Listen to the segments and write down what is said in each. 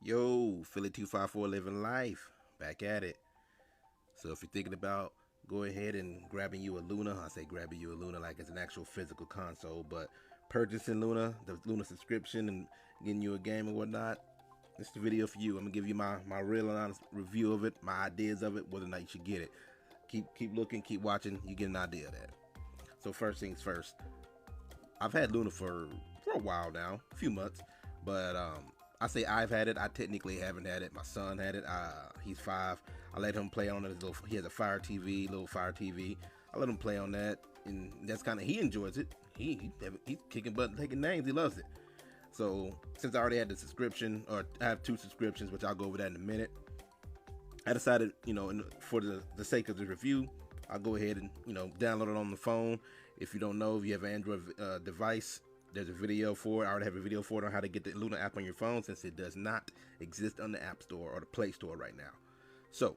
Yo, Philly 254 living life. Back at it. So if you're thinking about go ahead and grabbing you a Luna, I say grabbing you a Luna like it's an actual physical console, but purchasing Luna, the Luna subscription and getting you a game and whatnot, it's the video for you. I'm gonna give you my real and honest review of it, my ideas of it, whether or not you should get it. Keep looking, keep watching, you get an idea of that. So first things first, I've had Luna for a while now, a few months, but I say I've had it. I technically haven't had it. My son had it. He's 5. I let him play on it. He has a Fire TV, little Fire TV. I let him play on that, and that's kind of he enjoys it. He's kicking butt, and taking names. He loves it. So since I already had the subscription, or I have 2 subscriptions, which I'll go over that in a minute, I decided, for the sake of the review, I'll go ahead and download it on the phone. If you don't know, if you have an Android device, there's a video for it. I already have a video for it on how to get the Luna app on your phone, since it does not exist on the App Store or the Play Store right now. So,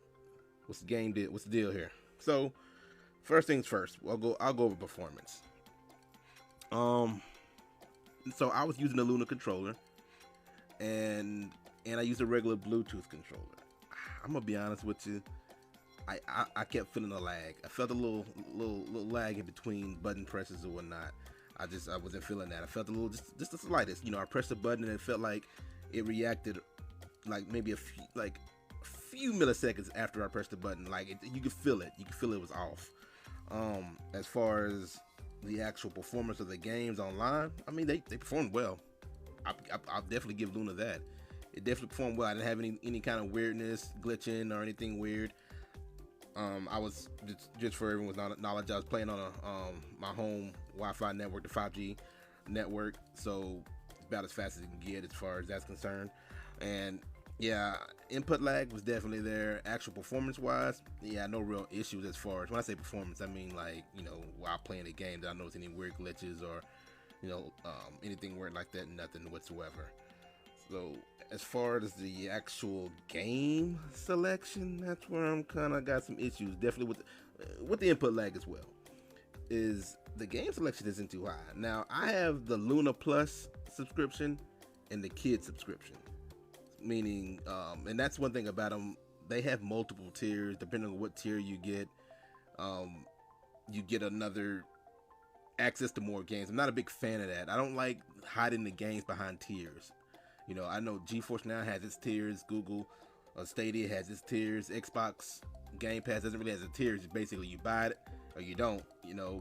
what's the game deal? What's the deal here? So, first things first, I'll go over performance. Um, so I was using the Luna controller, and I used a regular Bluetooth controller. I'm gonna be honest with you. I kept feeling a lag. I felt a little lag in between button presses or whatnot. I wasn't feeling that. I felt a little just the slightest. I pressed the button and it felt like it reacted like maybe a few milliseconds after I pressed the button. Like you could feel it. You could feel it was off. As far as the actual performance of the games online, I mean they performed well. I'll definitely give Luna that. It definitely performed well. I didn't have any kind of weirdness, glitching or anything weird. I was just for everyone's knowledge, I was playing on my home Wi-Fi network, the 5G network, so about as fast as it can get as far as that's concerned. And yeah, input lag was definitely there. Actual performance wise, yeah, no real issues as far as when I say performance, I mean like while playing the game, did I notice any weird glitches or anything weird like that? Nothing whatsoever. So as far as the actual game selection, that's where I'm kind of got some issues. Definitely with the input lag as well. Is the game selection isn't too high. Now I have the Luna Plus subscription and the Kid subscription, meaning, and that's one thing about them. They have multiple tiers. Depending on what tier um, you get another access to more games. I'm not a big fan of that. I don't like hiding the games behind tiers. I know GeForce Now has its tiers. Google Stadia has its tiers. Xbox Game Pass doesn't really have its tiers. Basically, you buy it or you don't.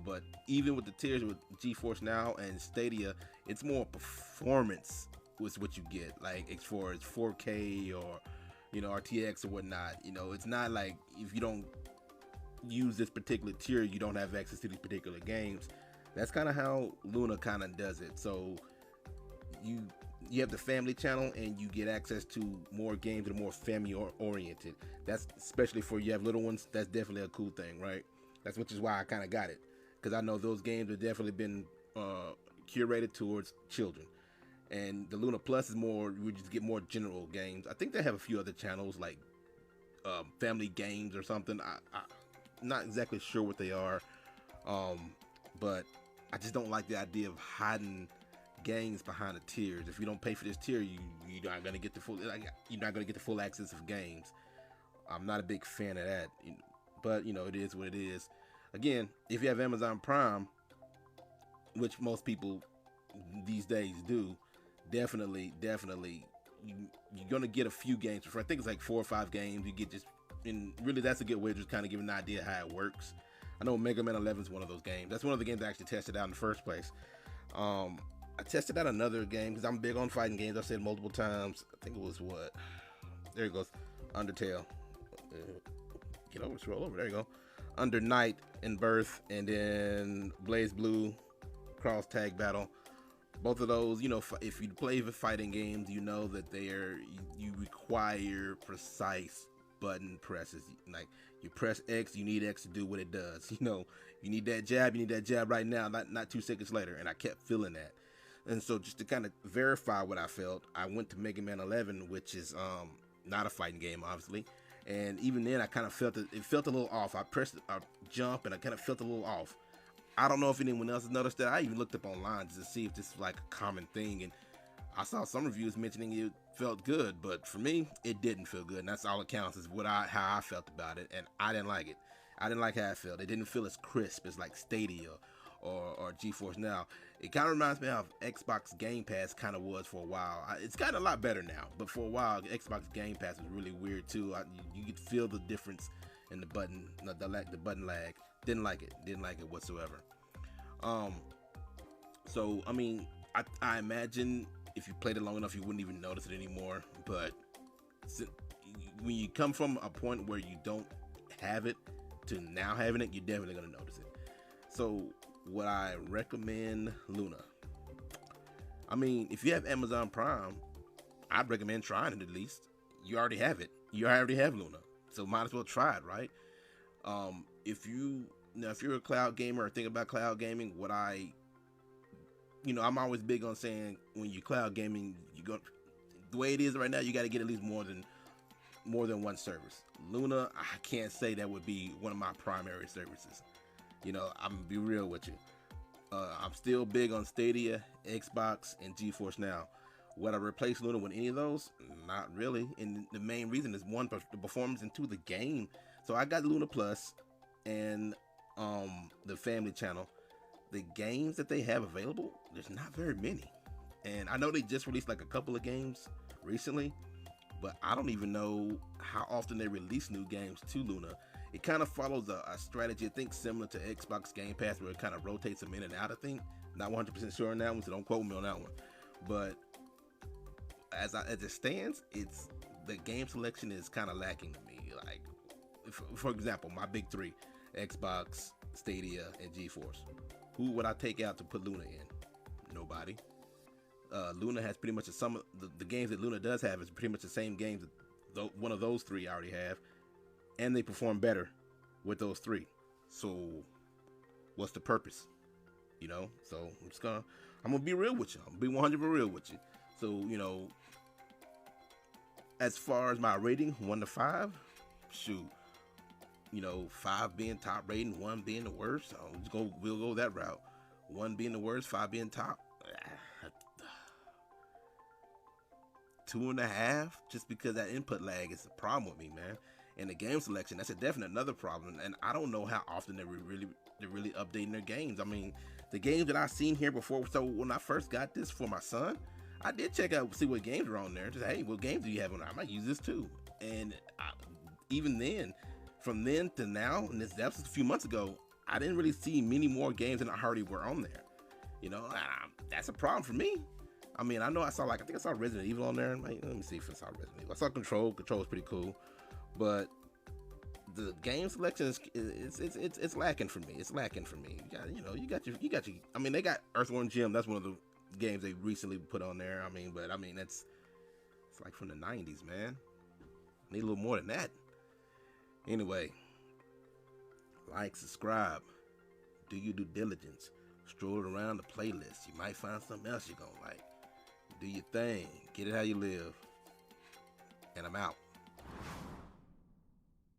But even with the tiers with GeForce Now and Stadia, it's more performance was what you get. Like as far as 4K or RTX or whatnot. It's not like if you don't use this particular tier, you don't have access to these particular games. That's kind of how Luna kind of does it. So you you have the family channel and you get access to more games that are more family oriented. That's especially for you have little ones. That's definitely a cool thing, right? That's which is why I kind of got it, because I know those games have definitely been curated towards children. And the Luna Plus is more, we just get more general games. I think they have a few other channels like family games or something. I'm not exactly sure what they are, but I just don't like the idea of hiding games behind the tiers. If you don't pay for this tier, you're not gonna get the full, like, you're not gonna get the full access of games. I'm not a big fan of that, but it is what it is. Again, if you have Amazon Prime, which most people these days do, definitely you're gonna get a few games for, I think it's like 4 or 5 games you get, just, and really that's a good way to just kind of give an idea how it works. I know Mega Man 11 is one of those games. That's one of the games I actually tested out in the first place. I tested out another game because I'm big on fighting games. I've said multiple times. I think it was what? There it goes. Undertale. Get over, scroll over. There you go. Under Night and Birth, and then Blaze Blue, Cross Tag Battle. Both of those, if you play the fighting games, you know that you require precise button presses. Like you press X, you need X to do what it does. You need that jab, right now, not 2 seconds later. And I kept feeling that. And so just to kind of verify what I felt, I went to Mega Man 11, which is not a fighting game, obviously. And even then, I kind of felt it felt a little off. I pressed a jump, and I kind of felt a little off. I don't know if anyone else has noticed that. I even looked up online just to see if this is like a common thing, and I saw some reviews mentioning it felt good, but for me, it didn't feel good, and that's all it counts is how I felt about it, and I didn't like it. I didn't like how it felt. It didn't feel as crisp as like Stadia or GeForce Now. It kind of reminds me of Xbox Game Pass kind of was for a while. It's gotten a lot better now, but for a while, Xbox Game Pass was really weird too. You could feel the difference in the button lag. Didn't like it. Didn't like it whatsoever. So I mean, I imagine if you played it long enough, you wouldn't even notice it anymore. But when you come from a point where you don't have it to now having it, you're definitely gonna notice it. So would I recommend Luna? I mean, if you have Amazon Prime, I'd recommend trying it at least. You already have it. You already have Luna, so might as well try it, right? If you're a cloud gamer or think about cloud gaming, I'm always big on saying when you cloud gaming, the way it is right now, you got to get at least more than one service. Luna, I can't say that would be one of my primary services. I'm gonna be real with you. I'm still big on Stadia, Xbox, and GeForce Now. Would I replace Luna with any of those? Not really. And the main reason is one, the performance, and two, the game. So I got Luna Plus and the Family Channel. The games that they have available, there's not very many. And I know they just released like a couple of games recently, but I don't even know how often they release new games to Luna. It kind of follows a strategy, I think, similar to Xbox Game Pass, where it kind of rotates them in and out, I think. Not 100% sure on that one, so don't quote me on that one. But as it stands, the game selection is kind of lacking to me. Like, for example, my big three, Xbox, Stadia, and GeForce. Who would I take out to put Luna in? Nobody. Luna has pretty much the games that Luna does have is pretty much the same games that one of those three I already have, and they perform better with those three. So, what's the purpose? So I'm gonna be real with you. I'm gonna be 100% real with you. So as far as my rating, 1 to 5, shoot. 5 being top rating, 1 being the worst. We'll go that route. 1 being the worst, 5 being top. 2.5, just because that input lag is a problem with me, man. And the game selection, that's definitely another problem. And I don't know how often they're really updating their games. I mean, the games that I've seen here before. So when I first got this for my son, I did check out, see what games are on there. Just, hey, what games do you have on there? I might use this too. And even then, from then to now, and that was a few months ago, I didn't really see many more games than I already were on there. That's a problem for me. I mean, I think I saw Resident Evil on there. Let me see if I saw Resident Evil. I saw Control. Control is pretty cool, but the game selection it's lacking for me. It's lacking for me. You got your. I mean, they got Earthworm Jim. That's one of the games they recently put on there. It's like from the 90s, man. I need a little more than that. Anyway, like, subscribe, do your due diligence, stroll around the playlist. You might find something else you're gonna like. Do your thing, get it how you live, and I'm out.